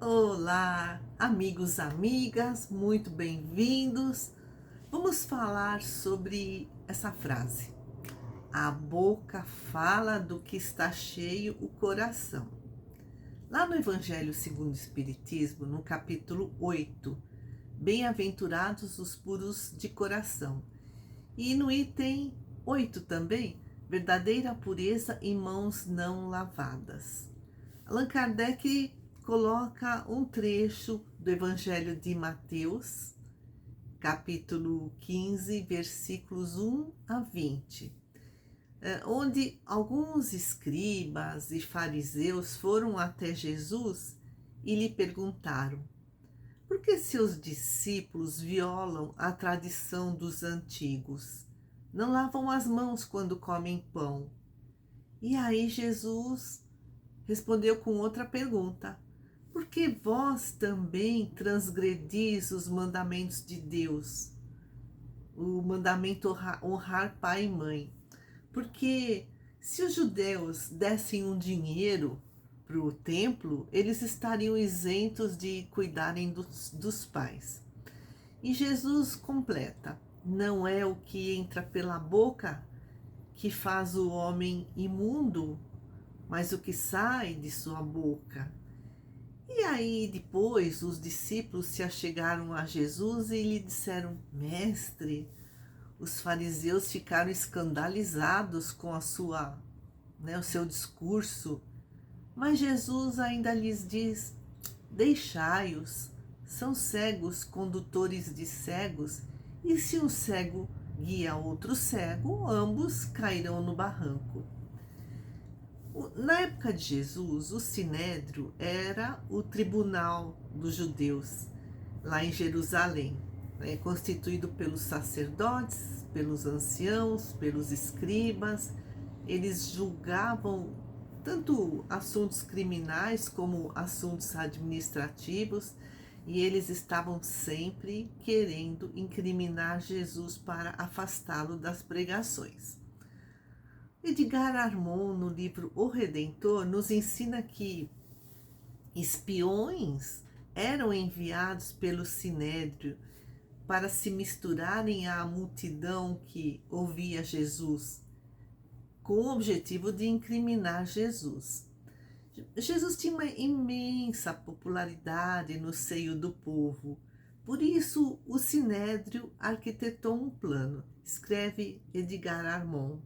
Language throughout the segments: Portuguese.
Olá, amigos, amigas, muito bem-vindos. Vamos falar sobre essa frase. A boca fala do que está cheio o coração. Lá no Evangelho segundo o Espiritismo, no capítulo 8, Bem-aventurados os puros de coração. E no item 8 também, verdadeira pureza em mãos não lavadas. Allan Kardec coloca um trecho do Evangelho de Mateus, capítulo 15, versículos 1 a 20, onde alguns escribas e fariseus foram até Jesus e lhe perguntaram: por que seus discípulos violam a tradição dos antigos? Não lavam as mãos quando comem pão. E aí Jesus respondeu com outra pergunta: porque vós também transgredis os mandamentos de Deus, o mandamento honrar pai e mãe. Porque se os judeus dessem um dinheiro para o templo, eles estariam isentos de cuidarem dos pais. E Jesus completa: não é o que entra pela boca que faz o homem imundo, mas o que sai de sua boca. E aí depois os discípulos se achegaram a Jesus e lhe disseram: mestre, os fariseus ficaram escandalizados com o seu discurso. Mas Jesus ainda lhes diz: deixai-os, são cegos condutores de cegos, e se um cego guia outro cego, ambos cairão no barranco. Na época de Jesus, o Sinédrio era o tribunal dos judeus, lá em Jerusalém, constituído pelos sacerdotes, pelos anciãos, pelos escribas. Eles julgavam tanto assuntos criminais como assuntos administrativos, e eles estavam sempre querendo incriminar Jesus para afastá-lo das pregações. Edgar Armond, no livro O Redentor, nos ensina que espiões eram enviados pelo Sinédrio para se misturarem à multidão que ouvia Jesus, com o objetivo de incriminar Jesus. Jesus tinha uma imensa popularidade no seio do povo, por isso o Sinédrio arquitetou um plano, escreve Edgar Armond.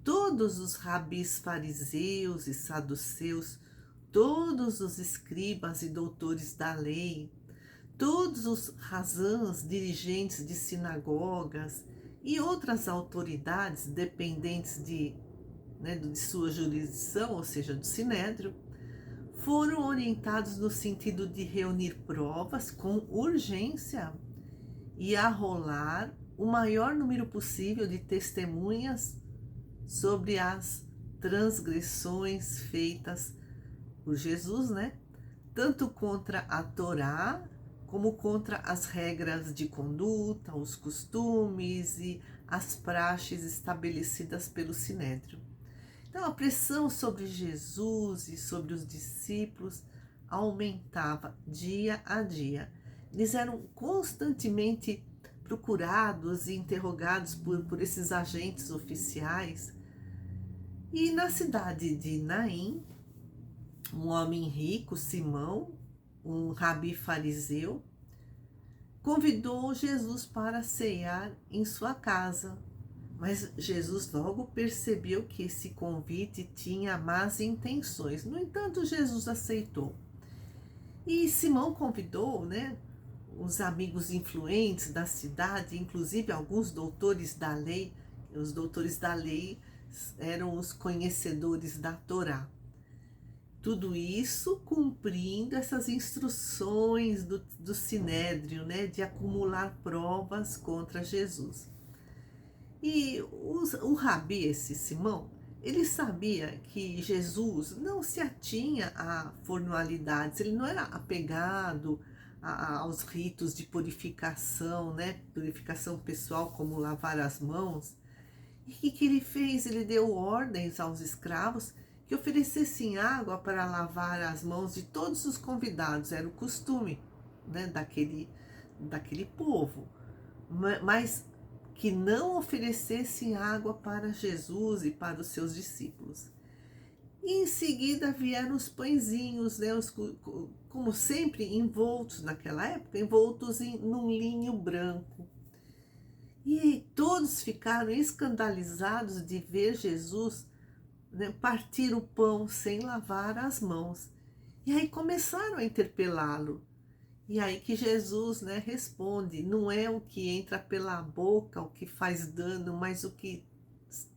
Todos os rabis fariseus e saduceus, todos os escribas e doutores da lei, todos os razãs, dirigentes de sinagogas e outras autoridades dependentes de sua jurisdição, ou seja, do Sinédrio, foram orientados no sentido de reunir provas com urgência e arrolar o maior número possível de testemunhas sobre as transgressões feitas por Jesus, tanto contra a Torá, como contra as regras de conduta, os costumes e as praxes estabelecidas pelo Sinédrio. Então, a pressão sobre Jesus e sobre os discípulos aumentava dia a dia. Eles eram constantemente procurados e interrogados por esses agentes oficiais. E na cidade de Naim, um homem rico, Simão, um rabi fariseu, convidou Jesus para ceiar em sua casa. Mas Jesus logo percebeu que esse convite tinha más intenções. No entanto, Jesus aceitou. E Simão convidou, os amigos influentes da cidade, inclusive alguns doutores da lei. Os doutores da lei eram os conhecedores da Torá. Tudo isso cumprindo essas instruções do Sinédrio, de acumular provas contra Jesus. E o rabi, esse Simão, ele sabia que Jesus não se atinha a formalidades, ele não era apegado aos ritos de purificação, purificação pessoal, como lavar as mãos. E o que ele fez? Ele deu ordens aos escravos que oferecessem água para lavar as mãos de todos os convidados, era o costume, né, daquele povo, mas que não oferecessem água para Jesus e para os seus discípulos. E em seguida vieram os pãezinhos, né, como sempre envoltos naquela época, envoltos num linho branco. E todos ficaram escandalizados de ver Jesus, né, partir o pão sem lavar as mãos. E aí começaram a interpelá-lo. E aí que Jesus, né, responde: não é o que entra pela boca o que faz dano, mas o que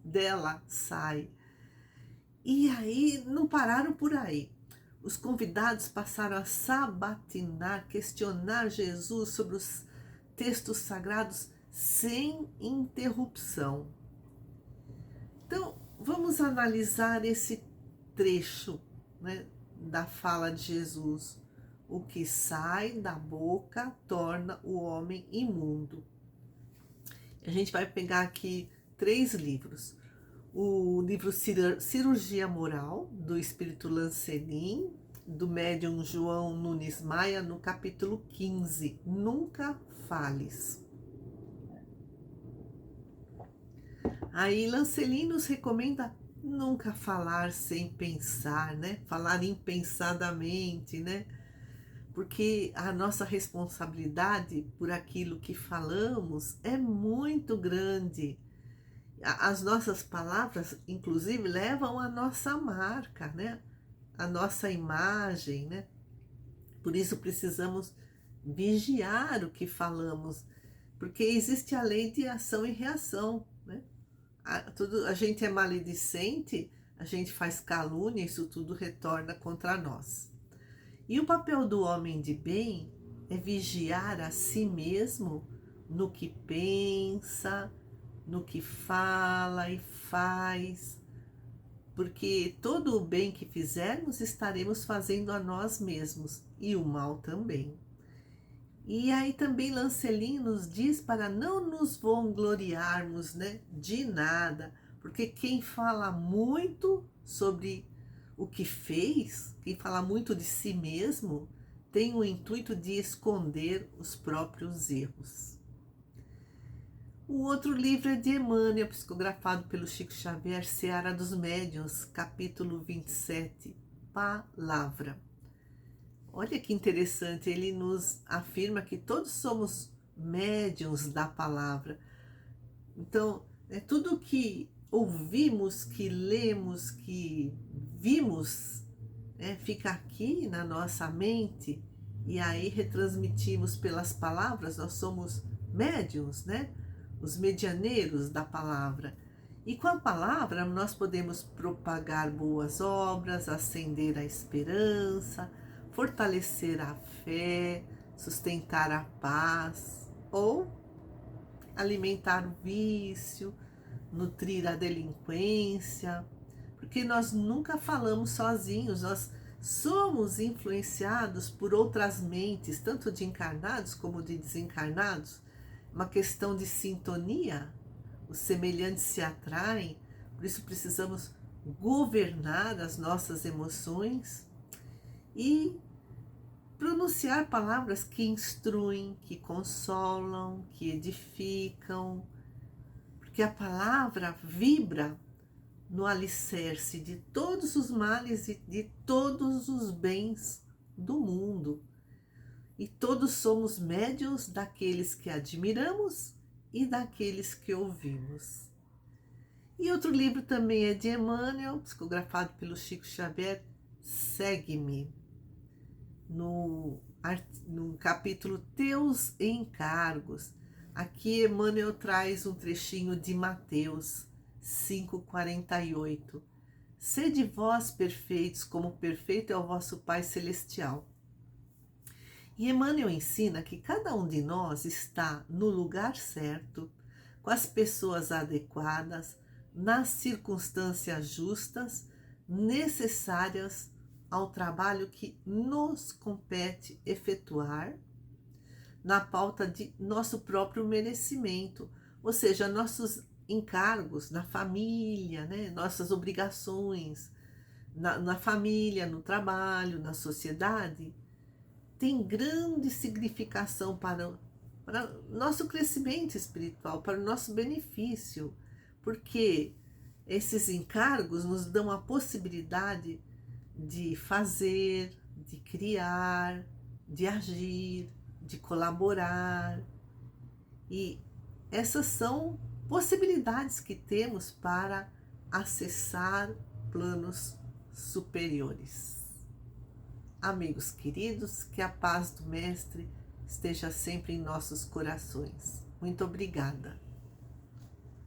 dela sai. E aí não pararam por aí. Os convidados passaram a sabatinar, questionar Jesus sobre os textos sagrados sem interrupção. Então, vamos analisar esse trecho, né, da fala de Jesus. O que sai da boca torna o homem imundo. A gente vai pegar aqui 3 livros. O livro Cirurgia Moral, do Espírito Lancelin, do médium João Nunes Maia, no capítulo 15, Nunca Fales. Aí Lancelin nos recomenda nunca falar sem pensar, né? Falar impensadamente, né? Porque a nossa responsabilidade por aquilo que falamos é muito grande. As nossas palavras, inclusive, levam a nossa marca, né? A nossa imagem, né? Por isso precisamos vigiar o que falamos, porque existe a lei de ação e reação, né? A gente é maledicente, a gente faz calúnia, isso tudo retorna contra nós. E o papel do homem de bem é vigiar a si mesmo no que pensa, no que fala e faz, porque todo o bem que fizermos estaremos fazendo a nós mesmos e o mal também. E aí também Lancelin nos diz para não nos vangloriarmos, né, de nada, porque quem fala muito sobre o que fez, quem fala muito de si mesmo, tem o intuito de esconder os próprios erros. O outro livro é de Emmanuel, psicografado pelo Chico Xavier, Seara dos Médiuns, capítulo 27, Palavra. Olha que interessante, ele nos afirma que todos somos médiuns da palavra. Então, tudo que ouvimos, que lemos, que vimos, fica aqui na nossa mente e aí retransmitimos pelas palavras. Nós somos médiuns, né? Os medianeiros da palavra. E com a palavra nós podemos propagar boas obras, acender a esperança, fortalecer a fé, sustentar a paz ou alimentar o vício, nutrir a delinquência, porque nós nunca falamos sozinhos, nós somos influenciados por outras mentes, tanto de encarnados como de desencarnados. Uma questão de sintonia, os semelhantes se atraem, por isso precisamos governar as nossas emoções e pronunciar palavras que instruem, que consolam, que edificam, porque a palavra vibra no alicerce de todos os males e de todos os bens do mundo. E todos somos médiuns daqueles que admiramos e daqueles que ouvimos. E outro livro também é de Emmanuel, psicografado pelo Chico Xavier, Segue-me, no capítulo Teus Encargos. Aqui Emmanuel traz um trechinho de Mateus 5,48. Sede vós perfeitos, como perfeito é o vosso Pai Celestial. E Emmanuel ensina que cada um de nós está no lugar certo, com as pessoas adequadas, nas circunstâncias justas, necessárias ao trabalho que nos compete efetuar, na pauta de nosso próprio merecimento, ou seja, nossos encargos na família, né? Nossas obrigações, na família, no trabalho, na sociedade, tem grande significação para nosso crescimento espiritual, para o nosso benefício, porque esses encargos nos dão a possibilidade de fazer, de criar, de agir, de colaborar. E essas são possibilidades que temos para acessar planos superiores. Amigos queridos, que a paz do Mestre esteja sempre em nossos corações. Muito obrigada.